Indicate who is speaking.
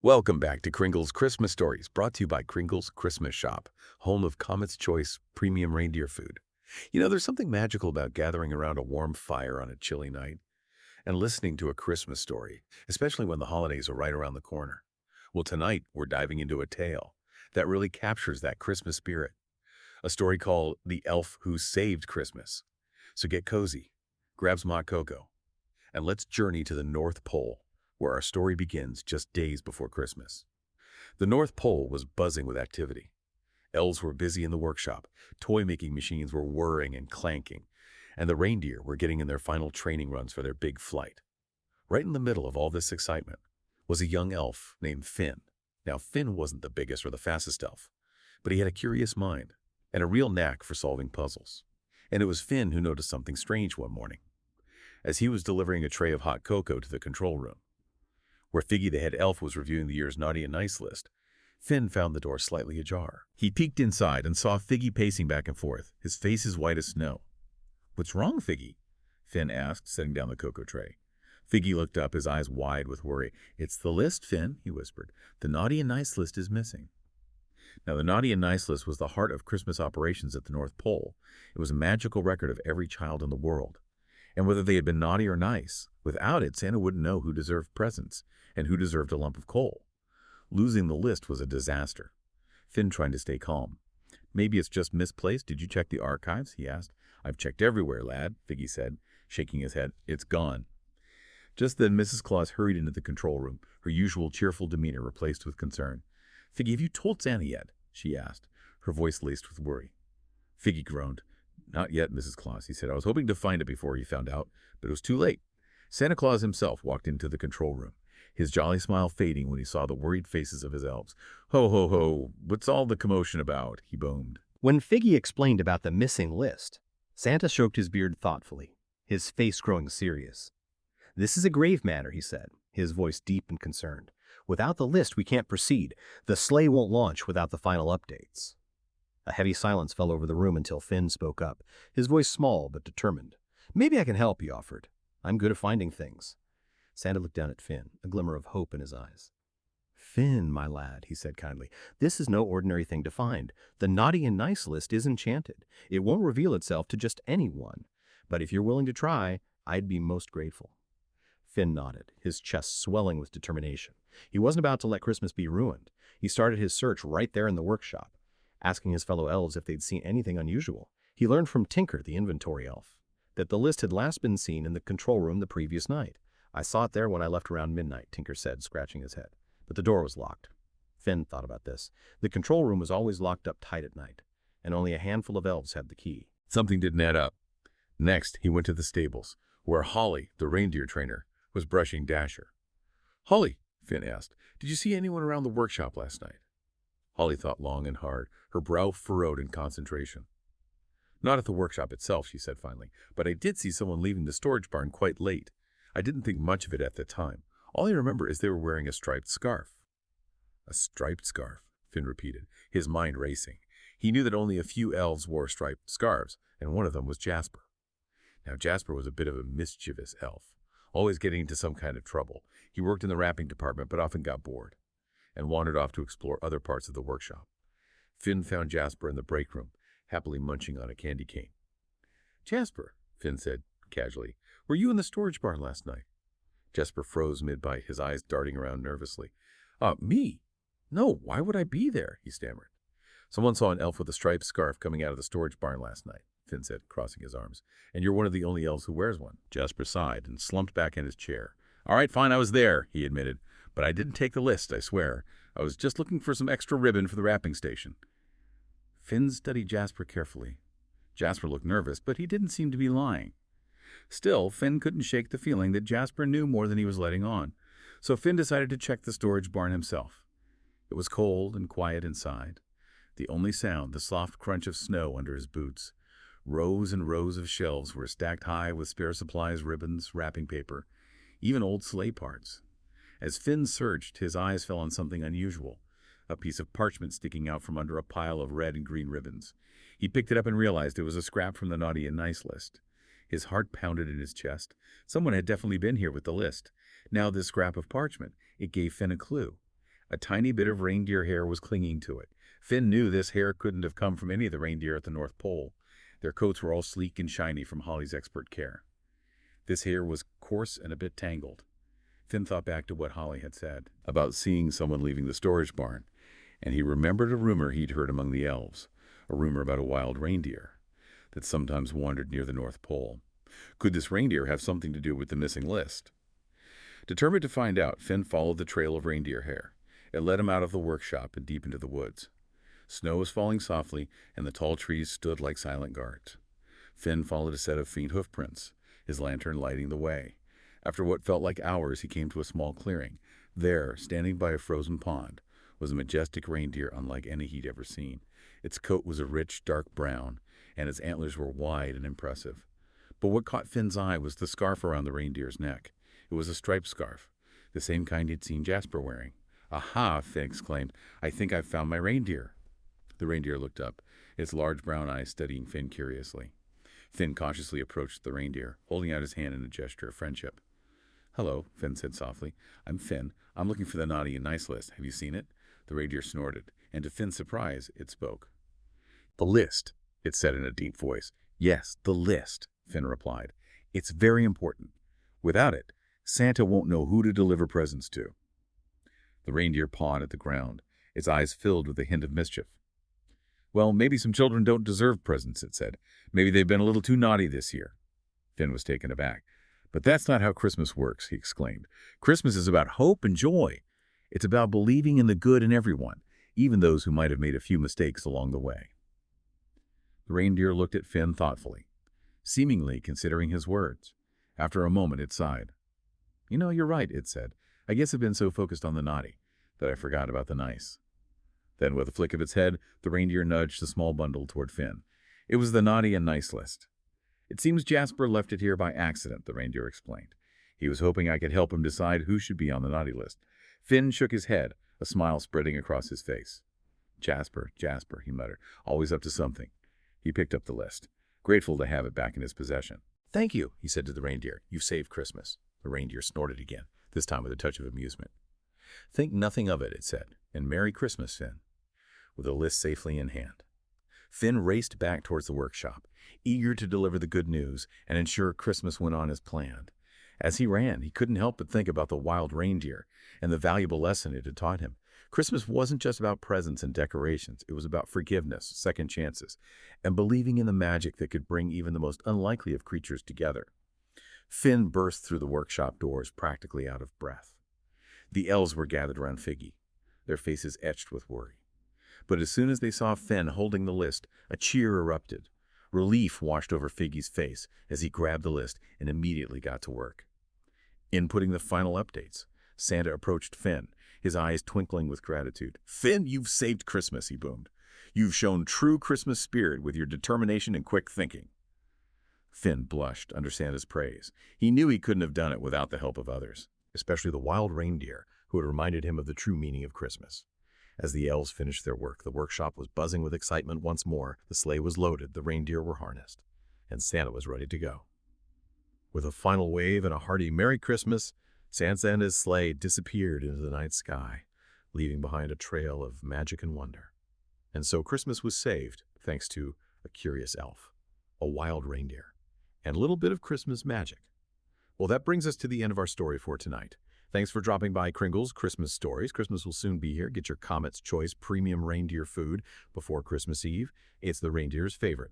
Speaker 1: Welcome back to Kringle's Christmas Stories, brought to you by Kringle's Christmas Shop, home of Comet's Choice premium reindeer food. There's something magical about gathering around a warm fire on a chilly night and listening to a Christmas story, especially when the holidays are right around the corner. Well, tonight we're diving into a tale that really captures that Christmas spirit, a story called The Elf Who Saved Christmas. So get cozy, grab some hot cocoa, and let's journey to the North Pole, where our story begins just days before Christmas. The North Pole was buzzing with activity. Elves were busy in the workshop, toy-making machines were whirring and clanking, and the reindeer were getting in their final training runs for their big flight. Right in the middle of all this excitement was a young elf named Finn. Now, Finn wasn't the biggest or the fastest elf, but he had a curious mind and a real knack for solving puzzles. And it was Finn who noticed something strange one morning, as he was delivering a tray of hot cocoa to the control room, where Figgy the head elf was reviewing the year's naughty and nice list. Finn found the door slightly ajar. He peeked inside and saw Figgy pacing back and forth, his face as white as snow. "What's wrong, Figgy?" Finn asked, setting down the cocoa tray. Figgy looked up, his eyes wide with worry. "It's the list, Finn," he whispered. "The naughty and nice list is missing." Now, the naughty and nice list was the heart of Christmas operations at the North Pole. It was a magical record of every child in the world, and whether they had been naughty or nice. Without it, Santa wouldn't know who deserved presents and who deserved a lump of coal. Losing the list was a disaster. Finn tried to stay calm. "Maybe it's just misplaced. Did you check the archives?" he asked. "I've checked everywhere, lad," Figgy said, shaking his head. "It's gone." Just then, Mrs. Claus hurried into the control room, her usual cheerful demeanor replaced with concern. "Figgy, have you told Santa yet?" she asked, her voice laced with worry. Figgy groaned. "Not yet, Mrs. Claus," he said. "I was hoping to find it before he found out, but it was too late." Santa Claus himself walked into the control room, his jolly smile fading when he saw the worried faces of his elves. "Ho, ho, ho, what's all the commotion about?" he boomed.
Speaker 2: When Figgy explained about the missing list, Santa stroked his beard thoughtfully, his face growing serious. "This is a grave matter," he said, his voice deep and concerned. "Without the list, we can't proceed. The sleigh won't launch without the final updates." A heavy silence fell over the room until Finn spoke up, his voice small but determined. "Maybe I can help," he offered. "I'm good at finding things." Santa looked down at Finn, a glimmer of hope in his eyes. "Finn, my lad," he said kindly, "this is no ordinary thing to find. The naughty and nice list is enchanted. It won't reveal itself to just anyone. But if you're willing to try, I'd be most grateful." Finn nodded, his chest swelling with determination. He wasn't about to let Christmas be ruined. He started his search right there in the workshop, asking his fellow elves if they'd seen anything unusual. He learned from Tinker, the inventory elf, that the list had last been seen in the control room the previous night. "I saw it there when I left around midnight," Tinker said, scratching his head. "But the door was locked." Finn thought about this. The control room was always locked up tight at night, and only a handful of elves had the key.
Speaker 1: Something didn't add up. Next, he went to the stables, where Holly, the reindeer trainer, was brushing Dasher. "Holly," Finn asked, "did you see anyone around the workshop last night?" Holly thought long and hard, her brow furrowed in concentration. "Not at the workshop itself," she said finally, "but I did see someone leaving the storage barn quite late. I didn't think much of it at the time. All I remember is they were wearing a striped scarf." "A striped scarf," Finn repeated, his mind racing. He knew that only a few elves wore striped scarves, and one of them was Jasper. Now, Jasper was a bit of a mischievous elf, always getting into some kind of trouble. He worked in the wrapping department, but often got bored and wandered off to explore other parts of the workshop. Finn found Jasper in the break room, happily munching on a candy cane. "Jasper," Finn said casually, "were you in the storage barn last night?" Jasper froze mid-bite, his eyes darting around nervously. Me? No, why would I be there?" he stammered. "Someone saw an elf with a striped scarf coming out of the storage barn last night," Finn said, crossing his arms. "And you're one of the only elves who wears one." Jasper sighed and slumped back in his chair. "All right, fine, I was there," he admitted. "But I didn't take the list, I swear. I was just looking for some extra ribbon for the wrapping station." Finn studied Jasper carefully. Jasper looked nervous, but he didn't seem to be lying. Still, Finn couldn't shake the feeling that Jasper knew more than he was letting on. So Finn decided to check the storage barn himself. It was cold and quiet inside. The only sound, the soft crunch of snow under his boots. Rows and rows of shelves were stacked high with spare supplies, ribbons, wrapping paper, even old sleigh parts. As Finn searched, his eyes fell on something unusual, a piece of parchment sticking out from under a pile of red and green ribbons. He picked it up and realized it was a scrap from the naughty and nice list. His heart pounded in his chest. Someone had definitely been here with the list. Now this scrap of parchment, it gave Finn a clue. A tiny bit of reindeer hair was clinging to it. Finn knew this hair couldn't have come from any of the reindeer at the North Pole. Their coats were all sleek and shiny from Holly's expert care. This hair was coarse and a bit tangled. Finn thought back to what Holly had said about seeing someone leaving the storage barn, and he remembered a rumor he'd heard among the elves, a rumor about a wild reindeer that sometimes wandered near the North Pole. Could this reindeer have something to do with the missing list? Determined to find out, Finn followed the trail of reindeer hair. It led him out of the workshop and deep into the woods. Snow was falling softly, and the tall trees stood like silent guards. Finn followed a set of faint hoof prints, his lantern lighting the way. After what felt like hours, he came to a small clearing. There, standing by a frozen pond, was a majestic reindeer unlike any he'd ever seen. Its coat was a rich, dark brown, and its antlers were wide and impressive. But what caught Finn's eye was the scarf around the reindeer's neck. It was a striped scarf, the same kind he'd seen Jasper wearing. "Aha!" Finn exclaimed. "I think I've found my reindeer." The reindeer looked up, its large brown eyes studying Finn curiously. Finn cautiously approached the reindeer, holding out his hand in a gesture of friendship. "Hello," Finn said softly. "I'm Finn. I'm looking for the naughty and nice list. Have you seen it?" The reindeer snorted, and to Finn's surprise, it spoke. "The list," it said in a deep voice. "Yes, the list," Finn replied. "It's very important. Without it, Santa won't know who to deliver presents to." The reindeer pawed at the ground, its eyes filled with a hint of mischief. "Well, maybe some children don't deserve presents," it said. "Maybe they've been a little too naughty this year." Finn was taken aback. "But that's not how Christmas works," he exclaimed. "Christmas is about hope and joy. It's about believing in the good in everyone, even those who might have made a few mistakes along the way." The reindeer looked at Finn thoughtfully, seemingly considering his words. After a moment, it sighed. "You know, you're right," it said. "I guess I've been so focused on the naughty that I forgot about the nice." Then, with a flick of its head, the reindeer nudged the small bundle toward Finn. It was the naughty and nice list. "It seems Jasper left it here by accident," the reindeer explained. "He was hoping I could help him decide who should be on the naughty list." Finn shook his head, a smile spreading across his face. "Jasper, Jasper," he muttered, "always up to something." He picked up the list, grateful to have it back in his possession. "Thank you," he said to the reindeer. "You've saved Christmas." The reindeer snorted again, this time with a touch of amusement. "Think nothing of it," it said, "and Merry Christmas, Finn." With the list safely in hand, Finn raced back towards the workshop, eager to deliver the good news and ensure Christmas went on as planned. As he ran, he couldn't help but think about the wild reindeer and the valuable lesson it had taught him. Christmas wasn't just about presents and decorations. It was about forgiveness, second chances, and believing in the magic that could bring even the most unlikely of creatures together. Finn burst through the workshop doors, practically out of breath. The elves were gathered around Figgy, their faces etched with worry. But as soon as they saw Finn holding the list, a cheer erupted. Relief washed over Figgy's face as he grabbed the list and immediately got to work. Inputting the final updates, Santa approached Finn, his eyes twinkling with gratitude. "Finn, you've saved Christmas," he boomed. "You've shown true Christmas spirit with your determination and quick thinking." Finn blushed under Santa's praise. He knew he couldn't have done it without the help of others, especially the wild reindeer who had reminded him of the true meaning of Christmas. As the elves finished their work, the workshop was buzzing with excitement once more. The sleigh was loaded, the reindeer were harnessed, and Santa was ready to go. With a final wave and a hearty Merry Christmas, Santa and his sleigh disappeared into the night sky, leaving behind a trail of magic and wonder. And so Christmas was saved, thanks to a curious elf, a wild reindeer, and a little bit of Christmas magic. Well, that brings us to the end of our story for tonight. Thanks for dropping by Kringle's Christmas Stories. Christmas will soon be here. Get your Comet's Choice premium reindeer food before Christmas Eve. It's the reindeer's favorite.